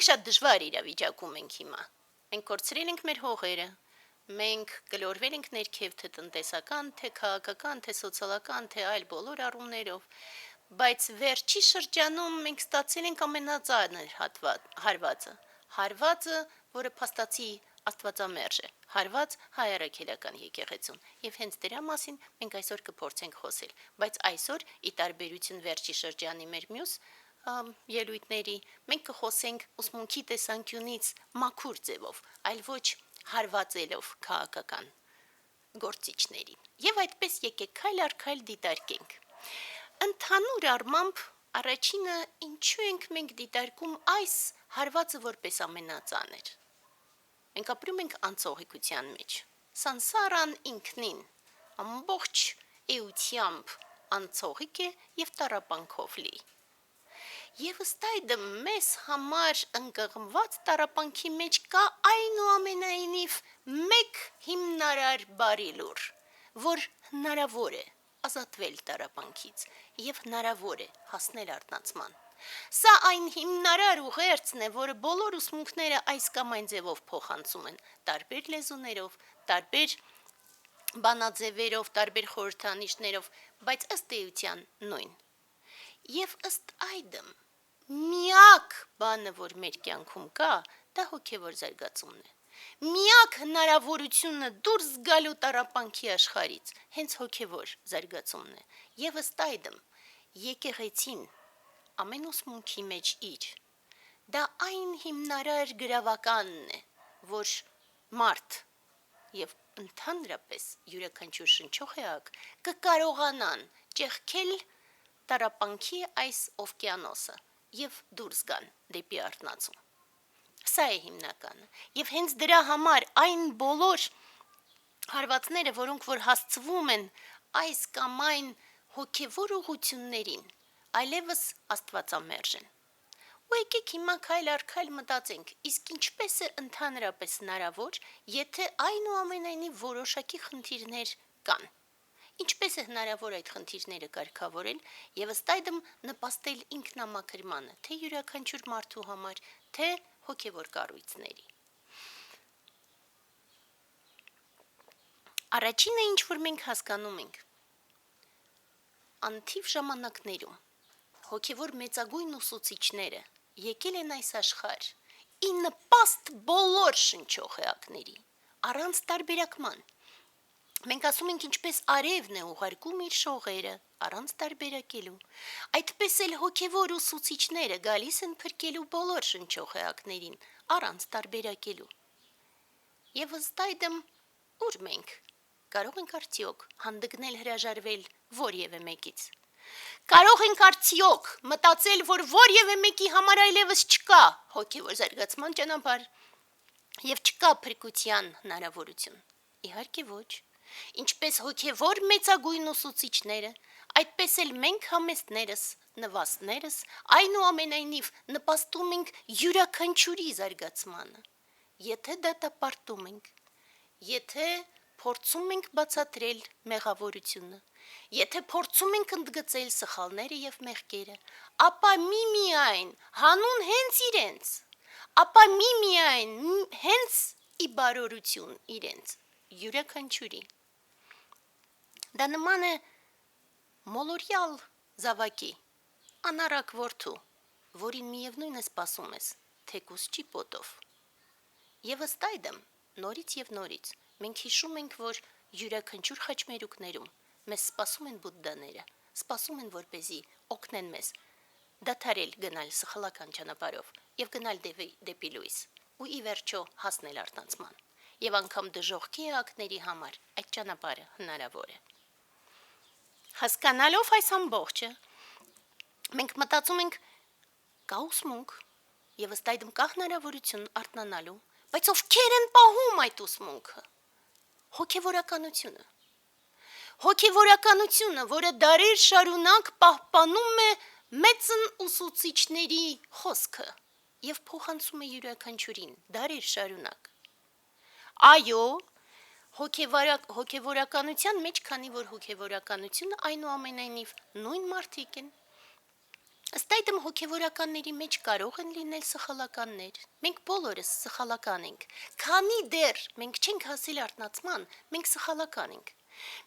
մենք շատ դժվար իրավիճակում ենք հիմա։ Մենք կորցրել ենք մեր հողերը, մենք գլորվել ենք ներքև թե տնտեսական, թե քաղաքական, թե սոցիալական, թե այլ բոլոր առումներով, բայց վերջի շրջանում մենք ստացել ենք ամենածանր հարվածը, որը փաստացի աստվածամերժ է, հարված հայ առաքելական եկեղեցուն, եւ հենց դրա մասին մենք այսօր կփորձենք խոսել, բայց այսօր ի տարբերություն վերջի շրջանի մեր մյուս ելույթների, մենք կխոսենք ուսմունքի տեսանկյունից մաքուր ձևով, այլ ոչ հարվածելով քաղաքական գործիչներին։ Եվ այդպես եկեք քայլ առ քայլ դիտարկենք։ Ընդհանուր առմամբ առաջինը ինչու ենք մենք դիտարկում այս հարվածը որպես ամենածանր։ Մենք ապրում ենք անցողիկության մեջ։ Սանսարան ինքնին ամբողջ էությամբ անցողիկ է եւ տառապանքով լի։ Եվ ըստ այդմ մեզ համար ընկղմված տառապանքի մեջ կա այնուամենայնիվ մեկ հիմնարար բարի լուր, որ հնարավոր է ազատվել տառապանքից եւ հնարավոր է հասնել արթնացման։ Սա այն հիմնարար ուղերձն է, որը բոլոր ուսմունքները այս կամ այն ձևով փոխանցում են, տարբեր լեզուներով, տարբեր բանաձևերով, տարբեր խորհրդանիշներով, բայց ըստ էության նույն։ Եվ ըստ այդմ միակ բանը, որ մեր կյանքում կա, դա հոգևոր զարգացումն է։ Միակ հնարավորությունը դուրս գալու տառապանքի աշխարհից հենց հոգևոր զարգացումն է։ Եվ ըստ այդմ եկեղեցին ամեն ուսմունքի մեջ իր դա այն հիմնարար գրավականն է, որ մարդ եւ ընդհանրապես յուրաքանչյուր շնչող էակ կկարողանան ճեղքել տառապանքի այս օվկիանոսը եւ դուրս գան դեպի արթնացում։ Սա է հիմնականը։ Եվ հենց դրա համար այն բոլոր հարվածները, որոնք որ հասցվում են այս կամ այն հոգևոր ուղություններին, այլևս աստվածամերժ են։ Ու եկեք հիմա քայլ առ քայլ մտածենք, իսկ ինչպես է ընդհանրապես հնարավոր, եթե այնուամենայնիվ որոշակի խնդիրներ կան։ Ինչպես է հնարավոր այդ խնդիրները կարգավորել եւ ըստ այդմ նպաստել ինքնամաքրմանը, թե յուրաքանչյուր մարդու համար, թե հոգևոր կառույցների։ Առաջինը, ինչ որ մենք հասկանում ենք, անթիվ ժամանակներում հոգևոր մեծագույն ուսուցիչները եկել են այս աշխարհ ի նպաստ բոլոր շնչող էակների, առանց տարբերակման։ Մենք ասում ենք ինչպես արևն է ուղարկում իր շողերը, առանց տարբերակելու, այդպես էլ հոգևոր ուսուցիչները գալիս են փրկելու բոլոր շնչող էակներին, առանց տարբերակելու։ Եվ ըստ այդմ ուր մենք կարող ենք արդյոք հանդգնել հրաժարվել որևէ մեկից։ Կարող ենք արդյոք մտածել, որ որևէ մեկի համար այլևս չկա հոգևոր զարգացման ճանապարհ եւ չկա փրկության հնարավորություն։ Իհարկե ոչ։ Ինչպես հոգևոր մեծագույն ուսուցիչները, այդպես էլ մենք համեստներս, նվաստներս, այնուամենայնիվ նպաստում ենք յուրաքանչյուրի զարգացմանը։ Եթե դատապարտում ենք, եթե փորձում ենք բացատրել մեղավորությունը, եթե փորձում ենք ընդգծել սխալները եւ մեղքերը, ապա միմիայն հանուն հենց իրենց, ապա միմիայն հենց ի բարօրություն իրենց, յուրաքանչյուրի։ Դա նման է մոլորյալ զավակի, անառակ որդու, որին միևնույն է սպասում ես, թեկուզ չի պոտով։ Եվ ըստ այդմ, նորից եւ նորից, մենք հիշում ենք, որ յուրաքանչյուր խաչմերուկներում մեզ սպասում են բուդդաները, սպասում են, որպեսզի օգնեն մեզ դադարել գնալ սխալական ճանապարհով եւ գնալ դեպի լույս, ու ի վերջո հասնել արթնացման։ Եվ անգամ դժողքի էակների համար այդ ճանապարհը հնարավոր է։ Հասկանալով այս ամբողջը, մենք մտածում ենք կա ուսմունք եւ ըստ այդմ կա հնարավորություն արթնանալու, բայց ովքեր են պահում այդ ուսմունքը։ Հոգևորականությունը, որը դարեր շարունակ պահպանում է մեծն ուսուցիչների խոսքը եւ փոխանցում է յուրաքանչյուրին դարեր շարունակ։ Այո, հոգևորականության մեջ, քանի որ հոգևորականությունը այնուամենայնիվ նույն մարդիկ են, Ըստ այդմ հոգևորականների մեջ կարող են լինել սխալականներ։ Մենք բոլորս սխալական ենք։ Քանի դեռ մենք չենք հասել արթնացման, մենք սխալական ենք։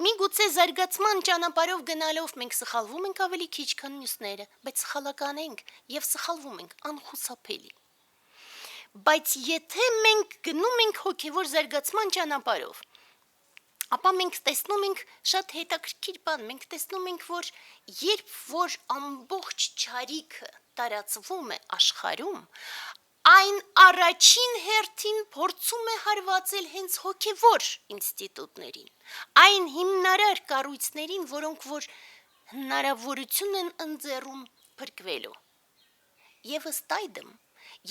Միգուցե զարգացման ճանապարհով գնալով մենք սխալվում ենք ավելի քիչ, քան մյուսները, բայց սխալական ենք եւ սխալվում ենք անխուսափելի։ Բայց եթե մենք գնում ենք հոգևոր զարգացման ճանապարհով, ապա մենք տեսնում ենք շատ հետաքրքիր բան, մենք տեսնում ենք, որ երբ որ ամբողջ ճարիքը տարածվում է աշխարհում, այն առաջին հերթին փորձում է հարվածել հենց հոգևոր ինստիտուտներին, այն հիմնարար կառույցներին, որոնք որ հնարավորություն են ընձեռում փրկվելու։ Եվ ըստ այդմ,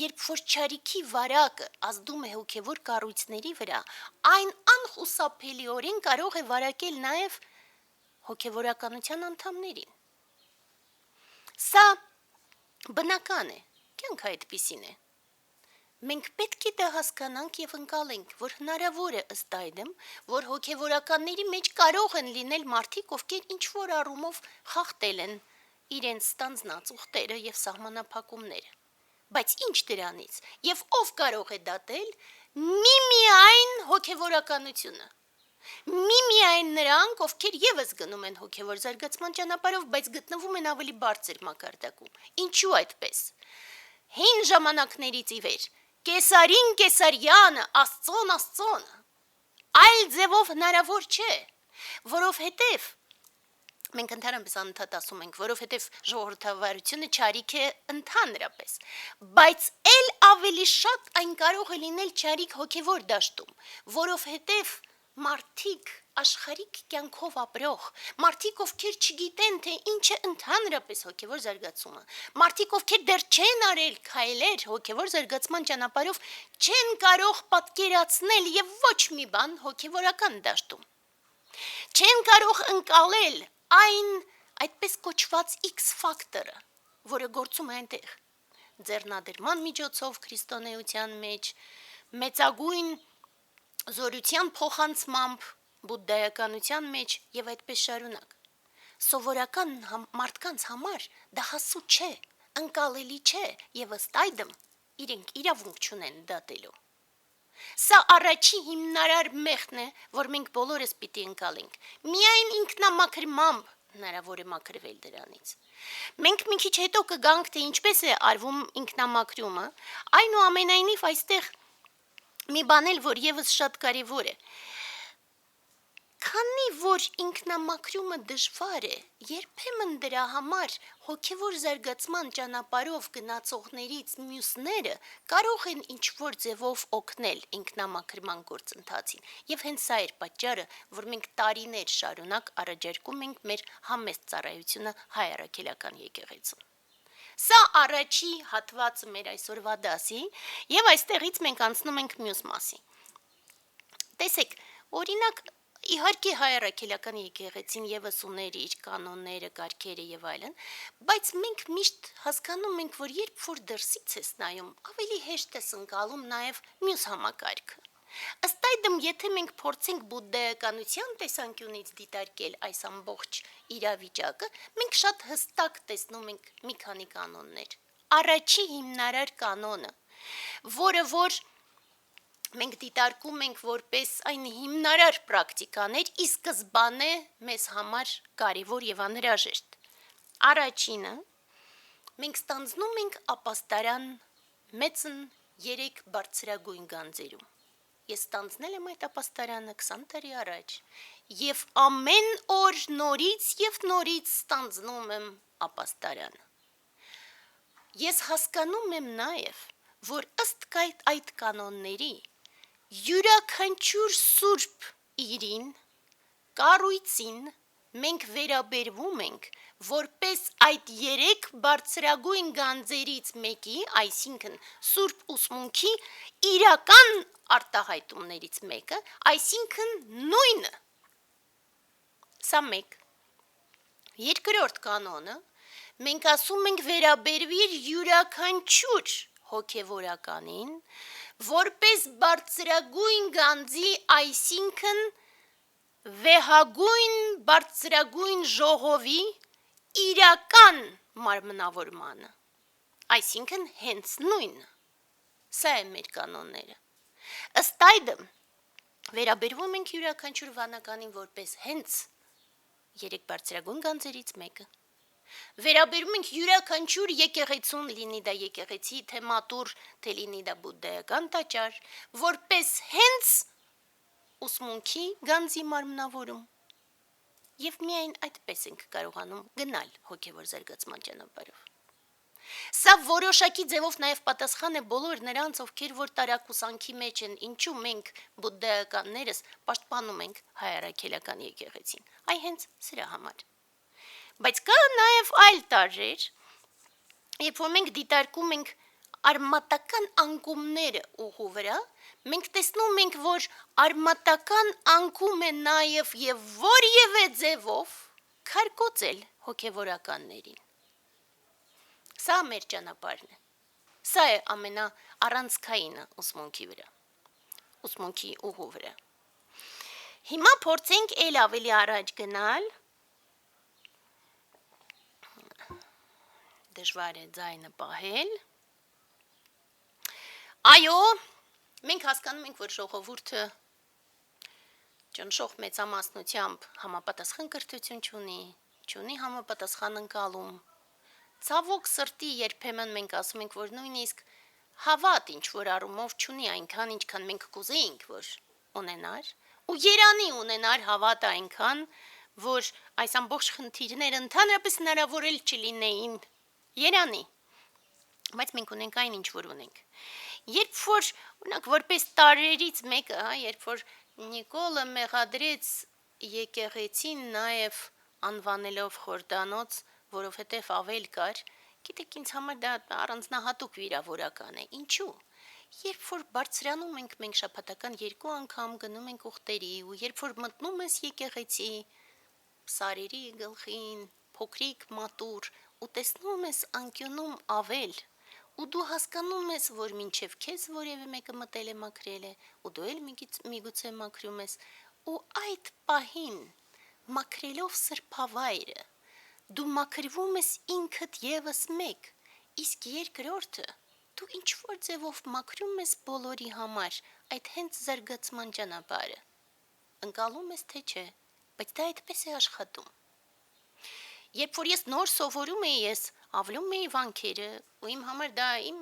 երբ որ ճարիքի վարակը ազդում է հոգևոր կառույցների վրա, այն անխուսափելիորեն կարող է վարակել նաև հոգևորականության անդամներին։ Սա բնական է, կյանքը այդպիսին է։ Մենք պետք է դա հասկանանք եւ ընկալենք, որ հնարավոր է ըստ այդմ, որ հոգևորականների մեջ կարող են լինել մարդիկ, ովքեր ինչ-որ առումով խախտել են իրենց ստանձնած ուխտերը եւ սահմանափակումները։ Բայց ինչ դրանից, եւ ով կարող է դատել միմիայն հոգևորականությունը։ Միմիայն նրանք, ովքեր եւս գնում են հոգևոր զարգացման ճանապարհով, բայց գտնվում են ավելի բարձր մակարդակում։ Ինչու այդպես։ Հին ժամանակներից ի վեր Կեսարին Կեսարյանը, Աստծոն Աստծոնը։ Այլ ձևով հնարավոր չէ, որովհետև մենք ընդհանրապես անընդհատ ասում ենք, որովհետև ժողովրդավարությունը ճարիք է ընդհանրապես, բայց ել ավելի շատ այն կարող է լինել ճարիք հոգևոր դաշտում, որովհետև մարդիկ աշխարհիկ կյանքով ապրող, մարդիկ ովքեր չգիտեն, թե ինչ է ընդհանրապես հոգևոր զարգացումը, մարդիկ ովքեր դեռ չեն արել քայլեր հոգևոր զարգացման ճանապարհով, չեն կարող պատկերացնել եւ ոչ մի բան հոգևորական դաշտում, չեն կարող ընկալել այն այդպես կոչված X ֆակտորը, որը գործում է այնտեղ, ձեռնադրման միջոցով քրիստոնեության մեջ, մեծագույն զորության փոխանցմամբ բուդդայականության մեջ եւ այդպես շարունակ։ Սովորական մարդկանց համար դա հասու չէ, ընկալելի չէ եւ ըստ այդմ իրենք իրավունք չունեն դատելու։ Սա առաջի հիմնարար մեղքն է, որ մենք բոլորս պիտի ընկալենք։ Միայն ինքնամաքրմամբ հնարավոր է մաքրվել դրանից։ Մենք մի քիչ հետո կգանք, թե ինչպես է արվում ինքնամաքրումը, այնուամենայնիվ այստեղ մի բան էլ, որ եւս շատ կարեւոր է։ Քանի որ ինքնամաքրումը դժվար է, երբեմն դրա համար հոգևոր զարգացման ճանապարհով գնացողներից մյուսները կարող են ինչ-որ ձևով օգնել ինքնամաքրման գործընթացին, եւ հենց սա էր պատճառը, որ մենք տարիներ շարունակ առաջարկում ենք մեր համեստ ծառայությունը հայ առաքելական եկեղեցուն։ Սա առաջի հատվածը մեր այսօրվա դասի, եւ այստեղից մենք անցնում ենք մյուս մասի։ Տեսեք, օրինակ Իհարկե հայ առաքելական եկեղեցին եւս ուներ իր կանոնները, կարգերը եւ այլն, բայց մենք միշտ հասկանում ենք, որ երբ որ դրսից ես նայում, ավելի հեշտ ես ընկալում նաեւ մյուս համակարգը։ Ըստ այդմ, եթե մենք փորձենք բուդդայականության տեսանկյունից դիտարկել այս ամբողջ իրավիճակը, մենք շատ հստակ տեսնում ենք մի քանի կանոններ։ Առաջի հիմնարար կանոնը, որը որ մենք դիտարկում ենք որպես այն հիմնարար պրակտիկաներ, ի սկզբանե մեզ համար կարևոր եւ անհրաժեշտ։ Առաջինը, մենք ստանձնում ենք ապաստարան մեծն 3 բարձրագույն գանձերում։ Ես ստանձնել եմ այդ ապաստարանը 20 տարի առաջ եւ ամեն օր նորից եւ նորից ստանձնում եմ ապաստարանը։ Ես հասկանում եմ նաեւ, որ ըստ այդ կանոնների յուրաքանչյուր սուրբ իրին, կառույցին մենք վերաբերվում ենք որպես այդ 3 բարձրագույն գանձերից մեկի, այսինքն սուրբ ուսմունքի իրական արտահայտումներից մեկը, այսինքն նույնը։ Սա մեկ։ Երկրորդ կանոնը, մենք ասում ենք վերաբերվիր յուրաքանչյուր հոգևորականին, որպես բարձրագույն գանձի, այսինքն վեհագույն բարձրագույն ժողովի իրական մարմնավորմանը։ Այսինքն հենց նույնը։ Սա է մեր կանոնները։ Ըստ այդմ վերաբերվում ենք յուրաքանչյուր վանականին որպես հենց 3 բարձրագույն գանձերից մեկը։ Վերաբերում ենք յուրաքանչյուր եկեղեցուն, լինի դա եկեղեցի, թե մատուռ, թե լինի դա բուդդայական տաճար, որպես հենց ուսմունքի գանձի մարմնավորում։ Եվ միայն այդպես ենք կարողանում գնալ հոգևոր զարգացման ճանապարհով։ Սա որոշակի ձևով նաև պատասխան է բոլոր նրանց, ովքեր որ տարակուսանքի մեջ են, ինչու մենք բուդդայականներս պաշտպանում ենք հայ առաքելական եկեղեցին։ Այ հենց սրա համար։ Բայց կա նաև այլ տարրեր, երբ որ մենք դիտարկում ենք արմատական անկումները ուղու վրա, մենք տեսնում ենք, որ արմատական անկում է նաև եւ որևէ ձևով քարկոծել հոգևորականներին։ Սա մեր ճանապարհն է։ Սա է ամենաառանցքայինը ուսմունքի վրա, ուսմունքի ուղու վրա։ Հիմա փորձենք ել ավելի առաջ գնալ։ Դժվար է ձայնը պահել։ Այո, մենք հասկանում ենք, որ ժողովուրդը ճնշող մեծամասնությամբ համապատասխան կրթություն չունի համապատասխան ընկալում։ Ցավոք սրտի երբեմն մենք ասում ենք, որ նույնիսկ հավատ ինչ որ առումով չունի այնքան, ինչքան մենք կուզեինք, որ ունենար, ու երանի ունենար հավատ այնքան, որ այս ամբողջ խնդիրները ընդհանրապես հնարավոր էլ չլինեին։ Երանի։ Բայց մենք ունենք այն, ինչ որ ունենք։ Երբ որ, օրինակ, որպես տարերից մեկը, երբ որ Նիկոլը մեղադրեց եկեղեցին նաև անվանելով խորդանոց, որովհետև ավել կար, գիտեք, ինձ համար դա առանձնահատուկ վիրավորական է։ Ինչու՞։ Երբ որ բարձրանում ենք մենք շաբաթական 2 անգամ գնում ենք ուխտերի, ու երբ որ մտնում ես եկեղեցի, սարերի գլխին, փոքրիկ մատուռ, ու տեսնում ես անկյունում ավել, ու դու հասկանում ես, որ մինչև քեզ որևէ մեկը մտել է մաքրել է, ու դու էլ միգուցե մաքրում ես, ու այդ պահին մաքրելով սրբավայրը դու մաքրվում ես ինքդ եւս մեկ, իսկ երկրորդը դու ինչ որ ձևով մաքրում ես բոլորի համար այդ հենց զարգացման ճանապարհը։ Ընկալում ես թե չէ, բայց դա այդպես է աշխատում։ Երբ որ ես նոր սովորում էի, ես ավլում էի վանքերը, ու իմ համար դա իմ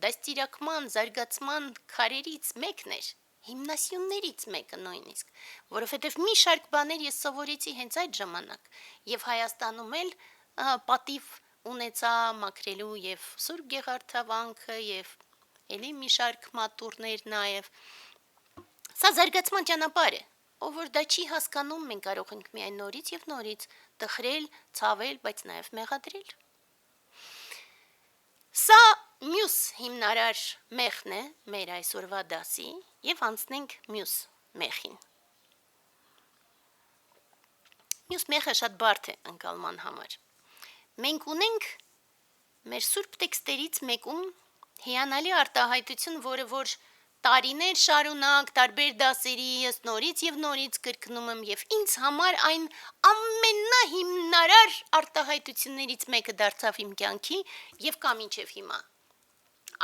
դաստիարակման, զարգացման քարերից մեկն էր, հիմնասյուններից մեկը նույնիսկ, որովհետև մի շարք բաներ ես սովորեցի հենց այդ ժամանակ, եւ Հայաստանում էլ պատիվ ունեցա մաքրելու եւ Սուրբ Գեղարդավանքը եւ ելի մի շարք մատուռներ նաեւ։ Սա զարգացման ճանապարհ է, ով որ դա չի հասկանում, մենք կարող ենք միայն նորից եւ նորից տխրել, ցավել, բայց նաեւ մեղադրել։ Սա մյուս հիմնարար մեխն է մեր այսօրվա դասի եւ անցնենք մյուս մեխին։ Մյուս մեխը շատ բարդ է ընկալման համար։ Մենք ունենք մեր սուրբ տեքստերից մեկում հիանալի արտահայտություն, որը որ տարիներ շարունակ տարբեր դասերի ես նորից եւ նորից կրկնում եմ եւ ինձ համար այն ամենահիմնարար արտահայտություններից մեկը դարձավ իմ կյանքի եւ կա մինչեւ հիմա։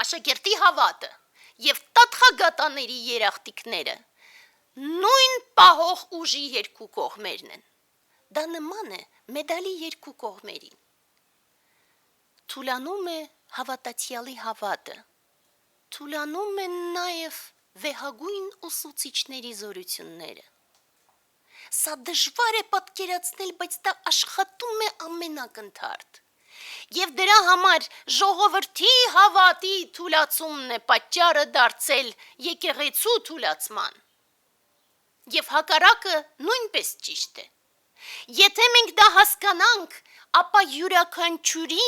Աշակերտի հավատը եւ տատխագատաների երախտիկները նույն պահող ուժի երկու կողմերն են։ Դա նման է մեդալի երկու կողմերին։ Թուլանում է հավատացյալի հավատը, թուլանում են նաև վեհագույն ուսուցիչների զորությունները։ Սա դժվար է պատկերացնել, բայց դա աշխատում է ամենակնդարդ։ Եվ դրա համար ժողովրդի հավատի թուլացումն է պատճառը դարձել եկեղեցու թուլացման։ Եվ հակառակը նույնպես ճիշտ է։ Եթե մենք դա հասկանանք, ապա յուրաքանչյուրի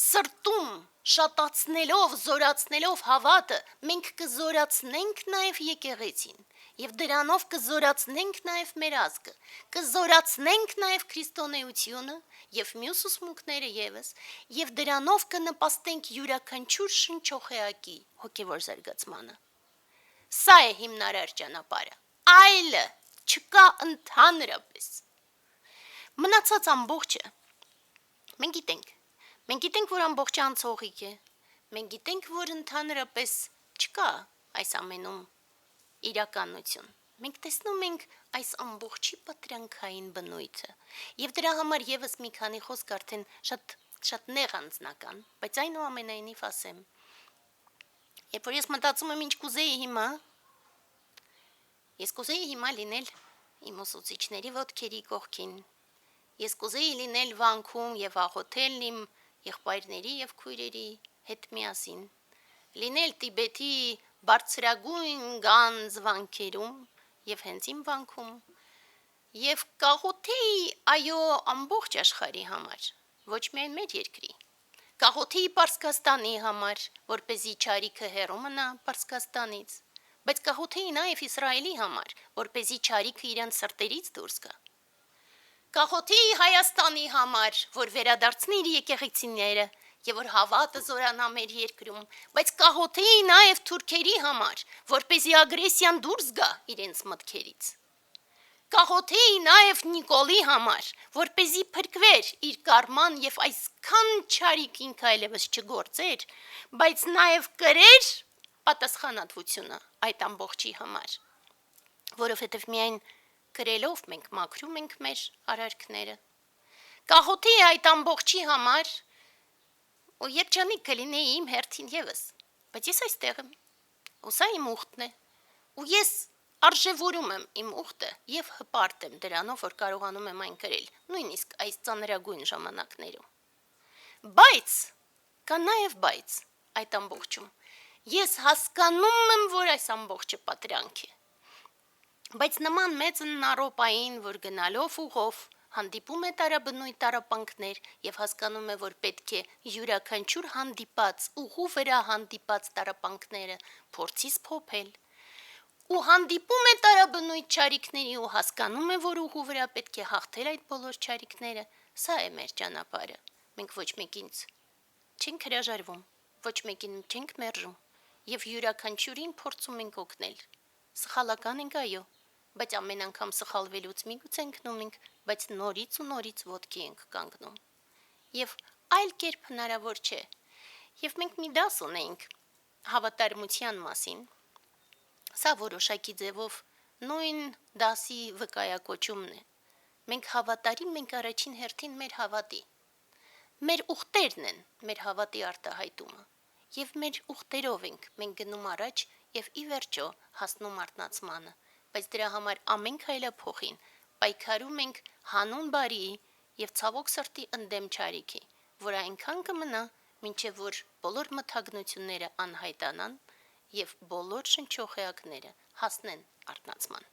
սրտում շատացնելով, զորացնելով հավատը, մենք կզորացնենք նաև եկեղեցին, եւ դրանով կզորացնենք նաև մեր ազգը, կզորացնենք նաև քրիստոնեությունը եւ մյուս ուսմունքները եւս, եւ դրանով կնպաստենք յուրաքանչյուր շնչողեակի հոգեվոր զարգացմանը։ Սա է հիմնարար ճանապարհը։ Այլը չկա ընդհանրապես։ Մնացած ամբողջը մենք գիտենք, Մենք գիտենք, որ ամբողջ անցողիկ է։ Մենք գիտենք, որ ընդհանրապես չկա այս ամենում իրականություն։ Մենք տեսնում ենք այս ամբողջի պատրանքային բնույթը, եւ դրա համար եւս մի քանի խոսք արդեն շատ նեղ անձնական, բայց այնուամենայնիվ ասեմ։ Երբ որ ես մտածում եմ ինչ կուզեի հիմա, ես կուզեի հիմա լինել իմ ուսուցիչների ոտքերի կողքին։ Ես կուզեի լինել վանքում եւ աղոթել իմ եղբայրների եւ քույրերի հետ միասին, լինել Տիբեթի բարձրագույն գանձ վանքերում եւ հենց իմ վանքում եւ կաղոթեի այո ամբողջ աշխարհի համար, ոչ միայն մեր երկրի։ Կաղոթեի Պարսկաստանի համար, որպեսզի չարիքը հեռու մնա Պարսկաստանից, բայց կաղոթեի նաեւ Իսրայելի համար, որպեսզի չարիքը իրենց սրտերից դուրս գա։ Կաղոթեի Հայաստանի համար, որ վերադարձնի իր եկեղեցիները եւ որ հավատը զորանա մեր երկրում, բայց կաղոթեի նաեւ թուրքերի համար, որպեսզի ագրեսիան դուրս գա իրենց մտքերից։ Կաղոթեի նաեւ Նիկոլի համար, որպեսզի փրկվեր իր կարման եւ այսքան չարիք ինքը այլևս չգործեր, բայց նաեւ կրեր պատասխանատվությունը այդ ամբողջի համար, որովհետեւ միայն գրելով մենք մաքրում ենք մեր արարքները։ Կաղոթեի այդ ամբողջի համար, ու երջանիկ կլինեի իմ հերթին եւս, բայց ես այստեղ եմ, ու սա իմ ուխտն է, ու ես արժևորում եմ իմ ուխտը եւ հպարտ եմ դրանով, որ կարողանում եմ այն կրել, նույնիսկ այս ծանրագույն ժամանակներում։ Բայց, կա նաեւ բայց, այդ ամբողջում, ես հասկանում եմ, որ այս ամբողջը պատրանք է։ Բայց նման մեծն առոպային, որ գնալով ուղով հանդիպում է տարաբնույթ տառապանքներ եւ հասկանում է, որ պետք է յուրաքանչյուր հանդիպած ուղու վրա հանդիպած տառապանքները փորձից փոփել, ու հանդիպում է տարաբնույթ չարիքների ու հասկանում է, որ ուղու վրա պետք է հաղթել այդ բոլոր չարիքները, սա է մեր ճանապարհը։ Մենք ոչ մեկին չենք հրաժարվում, ոչ մեկին չենք մերժում եւ յուրաքանչյուրին փորձում ենք օգնել։ Սխալական ենք այո, բայց ամեն անգամ սխալվելուց միգուցե ընկնում ենք, բայց նորից ու նորից ոտքի ենք կանգնում։ Եվ այլ կերպ հնարավոր չէ։ Եվ մենք մի դաս ունենք հավատարմության մասին։ Սա որոշակի ձևով նույն դասի վկայակոչումն է։ Մենք հավատարիմ ենք առաջին հերթին մեր հավատի։ Մեր ուխտերն են մեր հավատի արտահայտումը։ Եվ մեր ուխտերով ենք մենք գնում առաջ եւ ի վերջո հասնում արթնացմանը, բայց դրա համար ամեն քայլափոխին պայքարում ենք հանուն բարի եւ ցավոք սրտի ընդդեմ չարիքի, որ այնքան կմնա, մինչեւ որ բոլոր մթագնությունները անհայտանան եւ բոլոր շնչոխեակները հասնեն արթնացման։